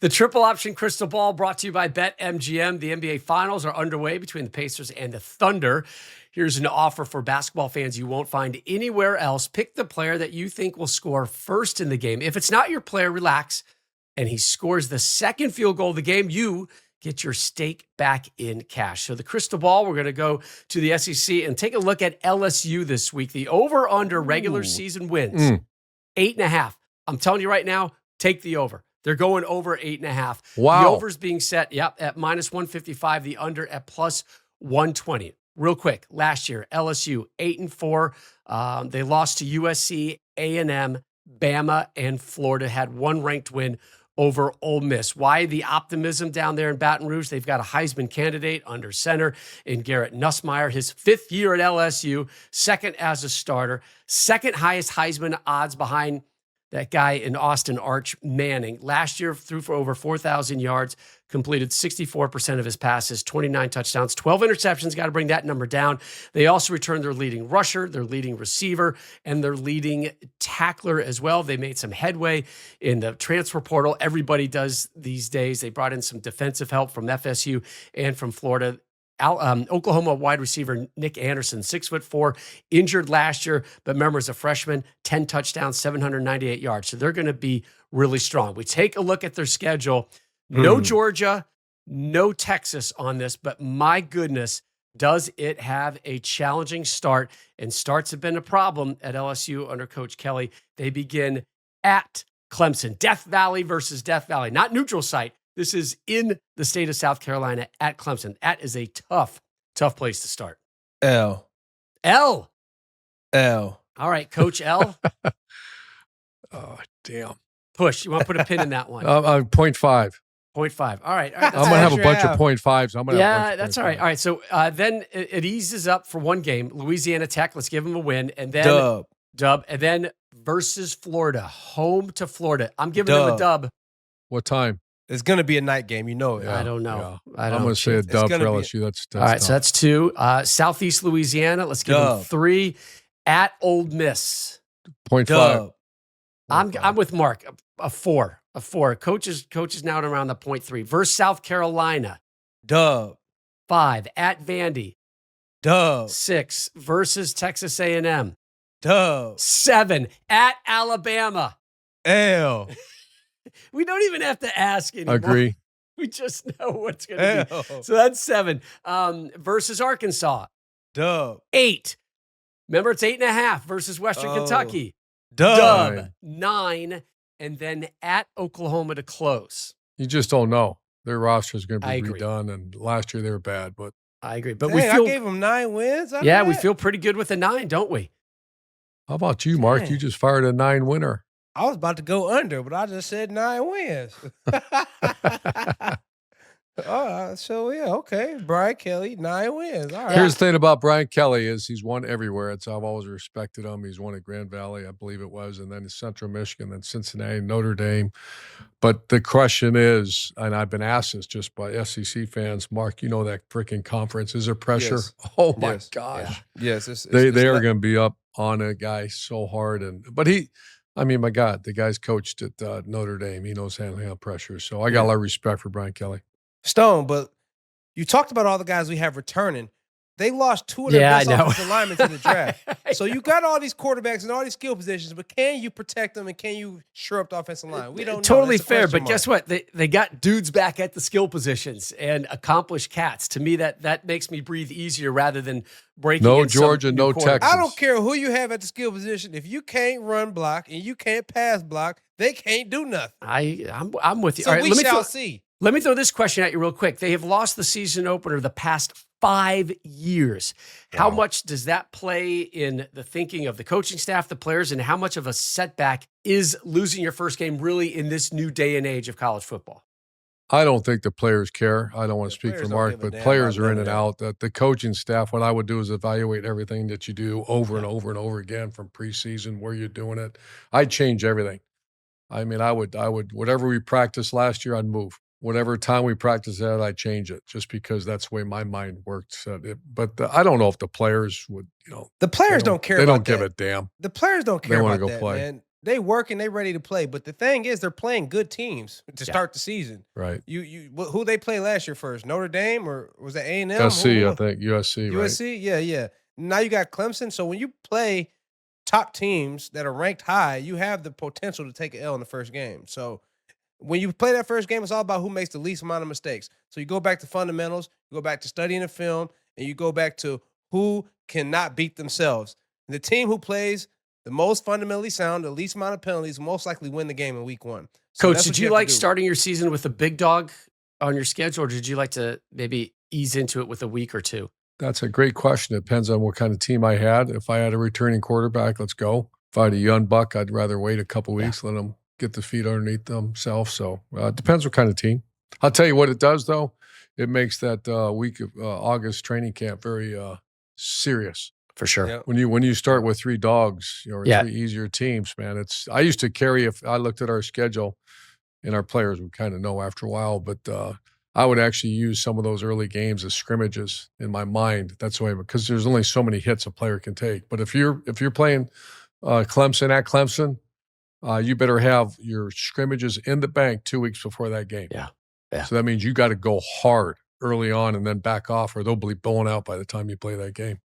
The triple option crystal ball brought to you by Bet MGM. The NBA Finals are underway between the Pacers and the Thunder. Here's an offer for basketball fans you won't find anywhere else. Pick the player that you think will score first in the game. If it's not your player, relax. And he scores the second field goal of the game, you get your stake back in cash. So the crystal ball, we're going to go to the SEC and take a look at LSU this week. The over-under regular season wins, 8.5. I'm telling you right now, take the over. They're going over 8.5. Wow. The over's being set, at minus 155, the under at plus 120. Real quick, last year, LSU 8-4. They lost to USC, A&M, Bama, and Florida, had one ranked win over Ole Miss. Why the optimism down there in Baton Rouge? They've got a Heisman candidate under center in Garrett Nussmeier, his 5th year at LSU, second as a starter, second highest Heisman odds behind that guy in Austin, Arch Manning. Last year, threw for over 4,000 yards, completed 64% of his passes, 29 touchdowns, 12 interceptions. Got to bring that number down. They also returned their leading rusher, their leading receiver, and their leading tackler as well. They made some headway in the transfer portal. Everybody does these days. They brought in some defensive help from FSU and from Florida. Oklahoma wide receiver Nick Anderson, 6'4", injured last year, but remember, as a freshman, 10 touchdowns, 798 yards. So they're going to be really strong. We take a look at their schedule. No Georgia, no Texas on this, but my goodness, does it have a challenging start? And starts have been a problem at LSU under Coach Kelly. They begin at Clemson. Death Valley versus Death Valley, not neutral site. This is in the state of South Carolina at Clemson. That is a tough place to start. L. All right, Coach L. Oh, damn. Push. You want to put a pin in that one? 0.5. 0.5. All right. I'm going to have a bunch of 0.5s. Yeah, that's all right. All right. So then it eases up for one game. Louisiana Tech, let's give them a win. And then dub. And then versus Florida, home to Florida. I'm giving them a dub. What time? It's going to be a night game. You know it. I don't know. Yeah. I'm going to say a dub for LSU. That's all right, tough. so that's 2. Southeast Louisiana, let's give them 3. At Ole Miss. 0.5. I'm with Mark. A 4. A 4. Coaches now at around the 0.3. Versus South Carolina. Dub. 5. At Vandy. Dub. 6. Versus Texas A&M. Dub. 7. At Alabama. L. We don't even have to ask anymore. Agree. We just know what's going to be. So that's 7. Versus Arkansas. Dub. 8. Remember, it's 8.5 versus Western Kentucky. Dub. 9. And then at Oklahoma to close. You just don't know. Their roster is going to be agree. redone, and last year they were bad. But I agree. But I gave them 9 wins. We feel pretty good with a 9, don't we? How about you, Mark? Dang. You just fired a 9 winner. I was about to go under, but I just said 9 wins. Okay. Brian Kelly, 9 wins. All right. Here's the thing about Brian Kelly is he's won everywhere. I've always respected him. He's won at Grand Valley, I believe it was, and then in Central Michigan, then Cincinnati, Notre Dame. But the question is, and I've been asked this just by SEC fans, Mark, you know that freaking conference. Is there pressure? Yes. Oh, my gosh. Yeah. Yes. They are going to be up on a guy so hard. But my God, the guy's coached at Notre Dame. He knows handling pressure. So I got a lot of respect for Brian Kelly. Stone, but you talked about all the guys we have returning. They lost 2 of their best offensive linemen in the draft. So you got all these quarterbacks and all these skill positions, but can you protect them and can you shore up the offensive line? We don't know. Totally fair, but guess what? They got dudes back at the skill positions and accomplished cats. To me, that makes me breathe easier rather than breaking. No Georgia, no Texas. I don't care who you have at the skill position. If you can't run block and you can't pass block, they can't do nothing. I'm with you. So all right, we shall see. Let me throw this question at you real quick. They have lost the season opener the past 5 years. Wow. How much does that play in the thinking of the coaching staff, the players, and how much of a setback is losing your first game really in this new day and age of college football? I don't think the players care. I don't want to speak for Mark, but players are in and out. The coaching staff, what I would do is evaluate everything that you do over and over and over again from preseason, where you're doing it. I'd change everything. I would, whatever we practiced last year, I'd move. Whatever time we practice that, I change it just because that's the way my mind works. But I don't know if the players would, The players don't care They about don't give a damn. The players don't care They about want to go play. man. they working, they ready to play. But the thing is, they're playing good teams to start the season. Right. Who they play last year first? Notre Dame or was that A&M? USC, I think. USC, right? USC, yeah. Now you got Clemson. So when you play top teams that are ranked high, you have the potential to take an L in the first game. So when you play that first game, it's all about who makes the least amount of mistakes. So you go back to fundamentals, you go back to studying the film, and you go back to who cannot beat themselves. The team who plays the most fundamentally sound, the least amount of penalties, most likely win the game in week 1. So Coach, did you like starting your season with a big dog on your schedule, or did you like to maybe ease into it with a week or two? That's a great question. It depends on what kind of team I had. If I had a returning quarterback, let's go. If I had a young buck, I'd rather wait a couple weeks, let them get the feet underneath themselves. So it depends what kind of team. I'll tell you what it does, though. It makes that week of August training camp very serious. For sure. Yep. When you start with 3 dogs, or 3 easier teams, man, I used to carry, if I looked at our schedule, and our players would kind of know after a while, but I would actually use some of those early games as scrimmages in my mind. That's why, because there's only so many hits a player can take. But if you're playing Clemson at Clemson, you better have your scrimmages in the bank 2 weeks before that game. Yeah. So that means you got to go hard early on and then back off, or they'll be blown out by the time you play that game.